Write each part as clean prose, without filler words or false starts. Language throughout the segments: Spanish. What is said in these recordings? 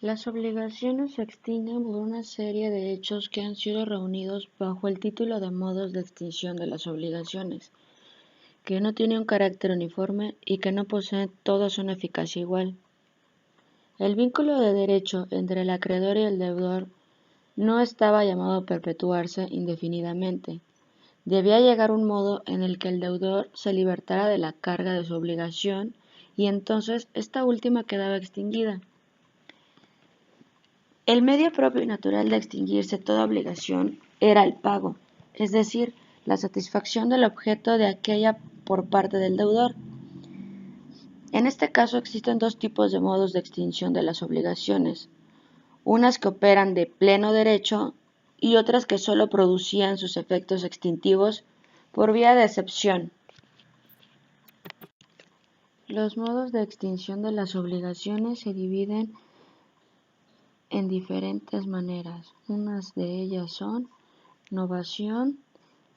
Las obligaciones se extinguen por una serie de hechos que han sido reunidos bajo el título de modos de extinción de las obligaciones, que no tienen un carácter uniforme y que no poseen todos una eficacia igual. El vínculo de derecho entre el acreedor y el deudor no estaba llamado a perpetuarse indefinidamente. Debía llegar un modo en el que el deudor se libertara de la carga de su obligación y entonces esta última quedaba extinguida. El medio propio y natural de extinguirse toda obligación era el pago, es decir, la satisfacción del objeto de aquella por parte del deudor. En este caso existen dos tipos de modos de extinción de las obligaciones, unas que operan de pleno derecho y otras que solo producían sus efectos extintivos por vía de excepción. Los modos de extinción de las obligaciones se dividen en diferentes maneras. Unas de ellas son novación,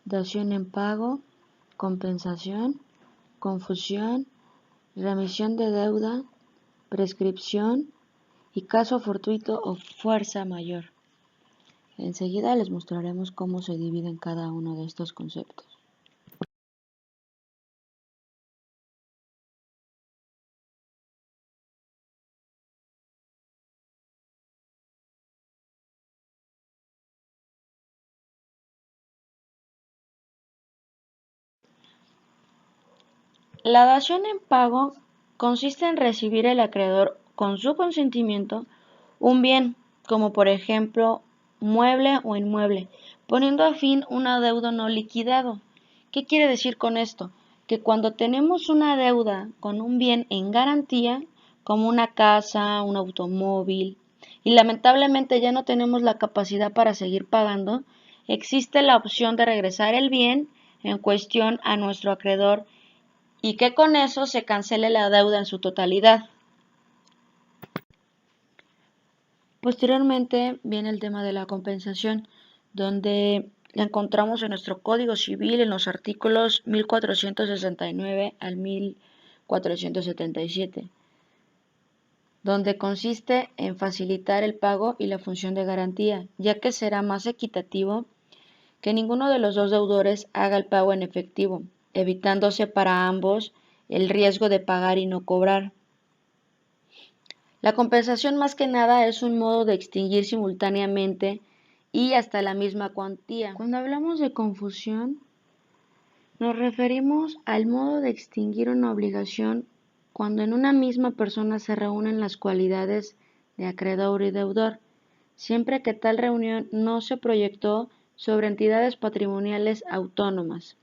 dación en pago, compensación, confusión, remisión de deuda, prescripción y caso fortuito o fuerza mayor. Enseguida les mostraremos cómo se dividen cada uno de estos conceptos. La dación en pago consiste en recibir el acreedor con su consentimiento un bien, como por ejemplo mueble o inmueble, poniendo a fin un adeudo no liquidado. ¿Qué quiere decir con esto? Que cuando tenemos una deuda con un bien en garantía, como una casa, un automóvil, y lamentablemente ya no tenemos la capacidad para seguir pagando, existe la opción de regresar el bien en cuestión a nuestro acreedor y que con eso se cancele la deuda en su totalidad. Posteriormente viene el tema de la compensación, donde la encontramos en nuestro Código Civil en los artículos 1469 al 1477, donde consiste en facilitar el pago y la función de garantía, ya que será más equitativo que ninguno de los dos deudores haga el pago en efectivo, evitándose para ambos el riesgo de pagar y no cobrar. La compensación más que nada es un modo de extinguir simultáneamente y hasta la misma cuantía. Cuando hablamos de confusión, nos referimos al modo de extinguir una obligación cuando en una misma persona se reúnen las cualidades de acreedor y deudor, siempre que tal reunión no se proyectó sobre entidades patrimoniales autónomas.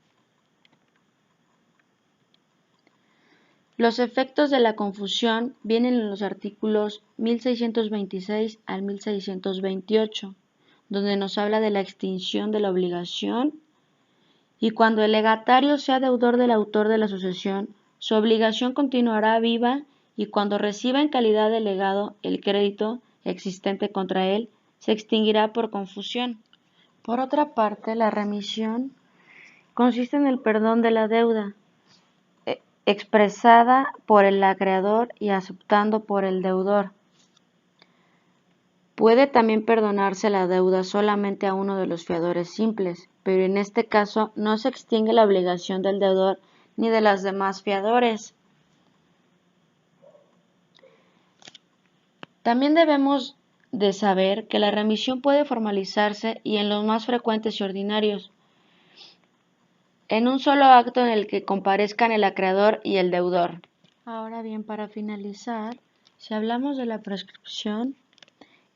Los efectos de la confusión vienen en los artículos 1626 al 1628, donde nos habla de la extinción de la obligación y cuando el legatario sea deudor del autor de la sucesión, su obligación continuará viva y cuando reciba en calidad de legado el crédito existente contra él, se extinguirá por confusión. Por otra parte, la remisión consiste en el perdón de la deuda, expresada por el acreedor y aceptando por el deudor. Puede también perdonarse la deuda solamente a uno de los fiadores simples, pero en este caso no se extingue la obligación del deudor ni de los demás fiadores. También debemos de saber que la remisión puede formalizarse y en los más frecuentes y ordinarios, en un solo acto en el que comparezcan el acreedor y el deudor. Ahora bien, para finalizar, si hablamos de la prescripción,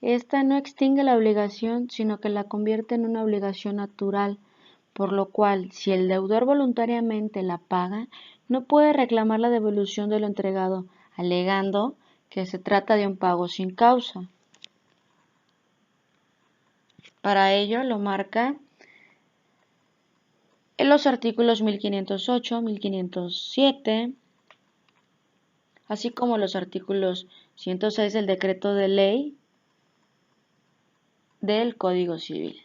esta no extingue la obligación, sino que la convierte en una obligación natural, por lo cual, si el deudor voluntariamente la paga, no puede reclamar la devolución de lo entregado, alegando que se trata de un pago sin causa. Para ello lo marca en los artículos 1508, 1507, así como los artículos 106 del Decreto de Ley del Código Civil.